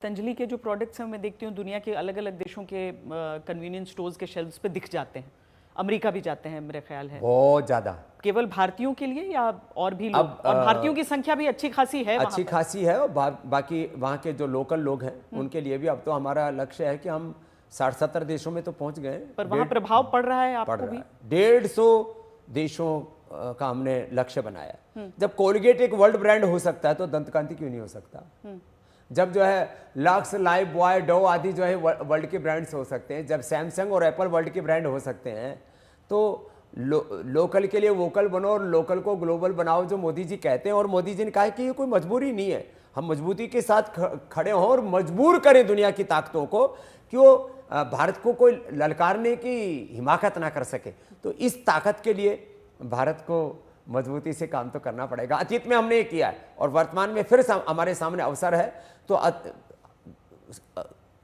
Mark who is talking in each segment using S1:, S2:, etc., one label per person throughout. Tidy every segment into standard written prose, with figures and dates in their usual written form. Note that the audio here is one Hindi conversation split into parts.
S1: पतंजलि के जो प्रोडक्ट्स हैं मैं देखती हूँ दुनिया के अलग अलग देशों के कन्वीनियंस स्टोर्स के शेल्फ्स पे दिख जाते हैं। अमेरिका भी जाते हैं मेरा ख्याल है।
S2: बहुत ज्यादा।
S1: केवल भारतीयों के लिए या और भी लोग?
S2: अब
S1: और भारतीयों की संख्या भी अच्छी खासी है
S2: अच्छी खासी है। और बाकी वहाँ के जो लोकल लोग हैं उनके लिए भी अब तो हमारा लक्ष्य है कि हम 60-70 देशों में तो पहुंच गए।
S1: पर वहाँ प्रभाव पड़ रहा है आपको भी?
S2: 150 देशों का हमने लक्ष्य बनाया। जब कोलगेट एक वर्ल्ड ब्रांड हो सकता है तो दंतकांति क्यों नहीं हो सकता? जब जो है लक्स, लाइफ बॉय, डो आदि जो है वर्ल्ड के ब्रांड्स हो सकते हैं, जब सैमसंग और एप्पल वर्ल्ड के ब्रांड हो सकते हैं, तो लोकल के लिए वोकल बनो और लोकल को ग्लोबल बनाओ जो मोदी जी कहते हैं। और मोदी जी ने कहा कि ये कोई मजबूरी नहीं है, हम मजबूती के साथ खड़े हों और मजबूर करें दुनिया की ताकतों को कि वो भारत को कोई ललकारने की हिमाकत ना कर सके। तो इस ताकत के लिए भारत को मजबूती से काम तो करना पड़ेगा। अतीत में हमने ये किया है और वर्तमान में फिर हमारे सामने अवसर है। तो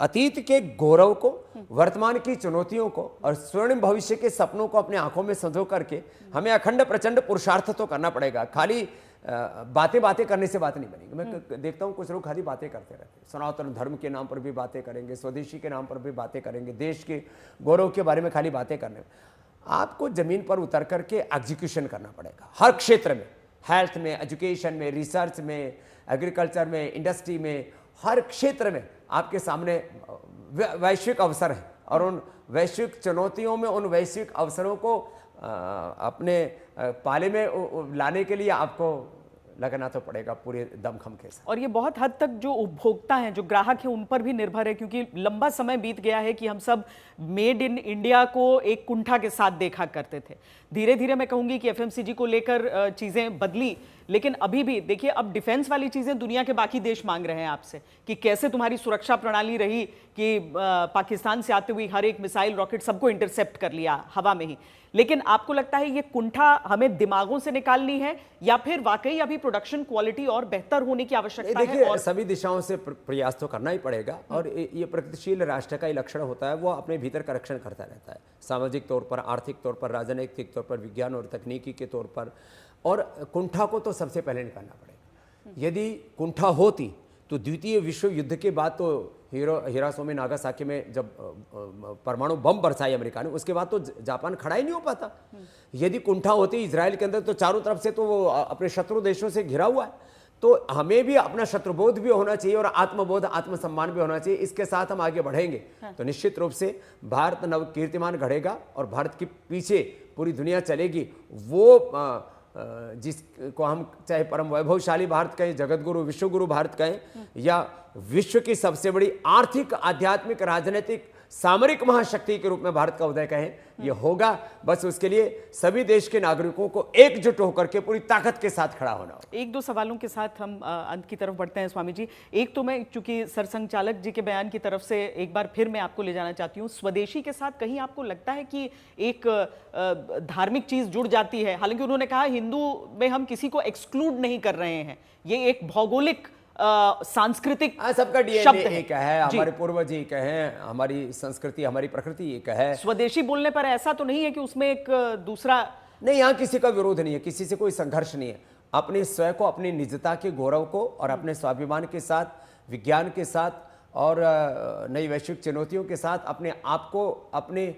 S2: अतीत के गौरव को, वर्तमान की चुनौतियों को और स्वर्णिम भविष्य के सपनों को अपने आंखों में संजो करके हमें अखंड प्रचंड पुरुषार्थ तो करना पड़ेगा। खाली बातें करने से बात नहीं बनेगी। मैं देखता हूँ कुछ लोग खाली बातें करते रहते हैं, सनातन धर्म के नाम पर भी बातें करेंगे, स्वदेशी के नाम पर भी बातें करेंगे, देश के गौरव के बारे में खाली बातें करने। आपको जमीन पर उतर करके एग्जीक्यूशन करना पड़ेगा हर क्षेत्र में, हेल्थ में, एजुकेशन में, रिसर्च में, एग्रीकल्चर में, इंडस्ट्री में, हर क्षेत्र में आपके सामने वैश्विक अवसर है। और उन वैश्विक चुनौतियों में, उन वैश्विक अवसरों को अपने पाले में लाने के लिए आपको लगना तो पड़ेगा पूरे दमखम के साथ।
S1: और ये बहुत हद तक जो उपभोक्ता हैं, जो ग्राहक हैं, उन पर भी निर्भर है, क्योंकि लंबा समय बीत गया है कि हम सब मेड इन इंडिया को एक कुंठा के साथ देखा करते थे। धीरे धीरे मैं कहूंगी कि एफएमसीजी को लेकर चीजें बदली, लेकिन अभी भी देखिए अब डिफेंस वाली चीजें दुनिया के बाकी देश मांग रहे हैं आपसे कि कैसे तुम्हारी सुरक्षा प्रणाली रही कि पाकिस्तान से आते हुए हर एक मिसाइल, रॉकेट सबको इंटरसेप्ट कर लिया हवा में ही। लेकिन आपको लगता है ये कुंठा हमें दिमागों से निकालनी है या फिर वाकई अभी प्रोडक्शन क्वालिटी और बेहतर होने की आवश्यकता है?
S2: और सभी दिशाओं से प्रयास तो करना ही पड़ेगा। और ये प्रगतिशील राष्ट्र का ही लक्षण होता है, वो अपने भीतर करेक्शन करता रहता है, सामाजिक तौर पर, आर्थिक तौर पर, राजनीतिक तौर पर, विज्ञान और तकनीकी के तौर पर। और कुंठा को तो सबसे पहले निकालना पड़ेगा। यदि कुंठा होती तो द्वितीय विश्व युद्ध के बाद तो हिरोशिमा नागासाकी में जब परमाणु बम बरसाए अमेरिका ने, उसके बाद तो जापान खड़ा ही नहीं हो पाता। यदि कुंठा होती इजराइल के अंदर, तो चारों तरफ से तो वो अपने शत्रु देशों से घिरा हुआ है। तो हमें भी अपना शत्रुबोध भी होना चाहिए और आत्मबोध, आत्मसम्मान भी होना चाहिए। इसके साथ हम आगे बढ़ेंगे तो निश्चित रूप से भारत नव कीर्तिमान गढ़ेगा और भारत के पीछे पूरी दुनिया चलेगी। वो जिसको हम चाहे परम वैभवशाली भारत कहें, जगत गुरु, विश्व गुरु भारत कहें, या विश्व की सबसे बड़ी आर्थिक, आध्यात्मिक, राजनीतिक, सामरिक महाशक्ति के रूप में भारत का उदय कहें, ये होगा। बस उसके लिए सभी देश के नागरिकों को एकजुट होकर के पूरी ताकत के साथ खड़ा होना होगा।
S1: एक दो सवालों के साथ हम अंत की तरफ बढ़ते हैं स्वामी जी। एक तो मैं चूंकि सरसंघचालक जी के बयान की तरफ से एक बार फिर मैं आपको ले जाना चाहती हूँ, स्वदेशी के साथ कहीं आपको लगता है कि एक धार्मिक चीज जुड़ जाती है? हालांकि उन्होंने कहा हिंदू में हम किसी को एक्सक्लूड नहीं कर रहे हैं, ये एक भौगोलिक सांस्कृतिक
S2: सबका डीएनए एक है, हमारे पूर्वज एक हैं, हमारी संस्कृति, हमारी प्रकृति एक है।
S1: स्वदेशी बोलने पर ऐसा तो नहीं है कि उसमें एक दूसरा
S2: नहीं, यहाँ किसी का विरोध नहीं है, किसी से कोई संघर्ष नहीं है। अपने स्वयं को, अपनी निजता के गौरव को और अपने स्वाभिमान के साथ, विज्ञान के साथ और नई वैश्विक चुनौतियों के साथ अपने आप को, अपने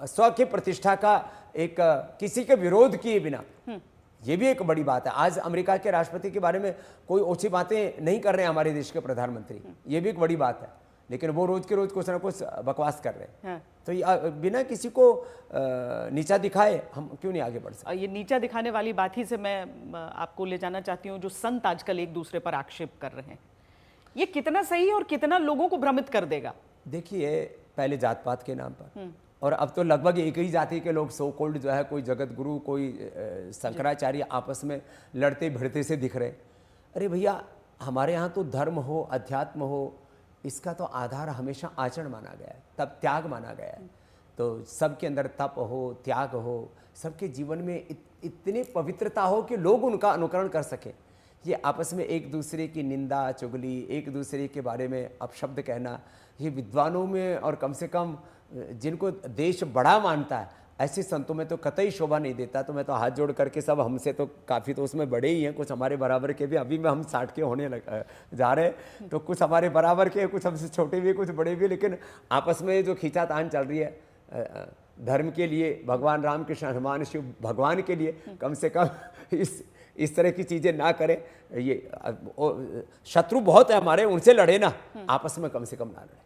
S2: स्व की प्रतिष्ठा का एक किसी के विरोध किए बिना, ये भी एक बड़ी बात है। आज अमेरिका के राष्ट्रपति के बारे में कोई ओछी बातें नहीं कर रहे हैं हमारे देश के प्रधानमंत्री, ये भी एक बड़ी बात है। लेकिन वो रोज के रोज कुछ ना कुछ बकवास कर रहे हैं। तो ये बिना किसी को नीचा दिखाए हम क्यों नहीं आगे बढ़ सकते?
S1: ये नीचा दिखाने वाली बात ही से मैं आपको ले जाना चाहती हूँ, जो संत आजकल एक दूसरे पर आक्षेप कर रहे हैं, ये कितना सही है और कितना लोगों को भ्रमित कर देगा?
S2: देखिए, पहले जात पात के नाम पर, और अब तो लगभग एक ही जाति के लोग, सो कोल्ड जो है, कोई जगत गुरु, कोई शंकराचार्य, आपस में लड़ते भिड़ते से दिख रहे। अरे भैया, हमारे यहाँ तो धर्म हो, अध्यात्म हो, इसका तो आधार हमेशा आचरण माना गया है, तब त्याग माना गया है। तो सबके अंदर तप हो, त्याग हो, सबके जीवन में इतनी पवित्रता हो कि लोग उनका अनुकरण कर सकें। ये आपस में एक दूसरे की निंदा, चुगली, एक दूसरे के बारे में अपशब्द कहना, ये विद्वानों में और कम से कम जिनको देश बड़ा मानता है, ऐसे संतों में तो कतई शोभा नहीं देता। तो मैं तो हाथ जोड़ करके, सब हमसे तो काफ़ी, तो उसमें बड़े ही हैं, कुछ हमारे बराबर के भी, अभी में हम 60 के होने जा रहे हैं, तो कुछ हमारे बराबर के, कुछ हमसे छोटे भी, कुछ बड़े भी, लेकिन आपस में जो खींचातान चल रही है धर्म के लिए, भगवान राम कृष्ण हनुमान शिव भगवान के लिए, कम से कम इस तरह की चीज़ें ना करें। ये शत्रु बहुत है हमारे, उनसे लड़े ना, आपस में कम से कम ना लड़े।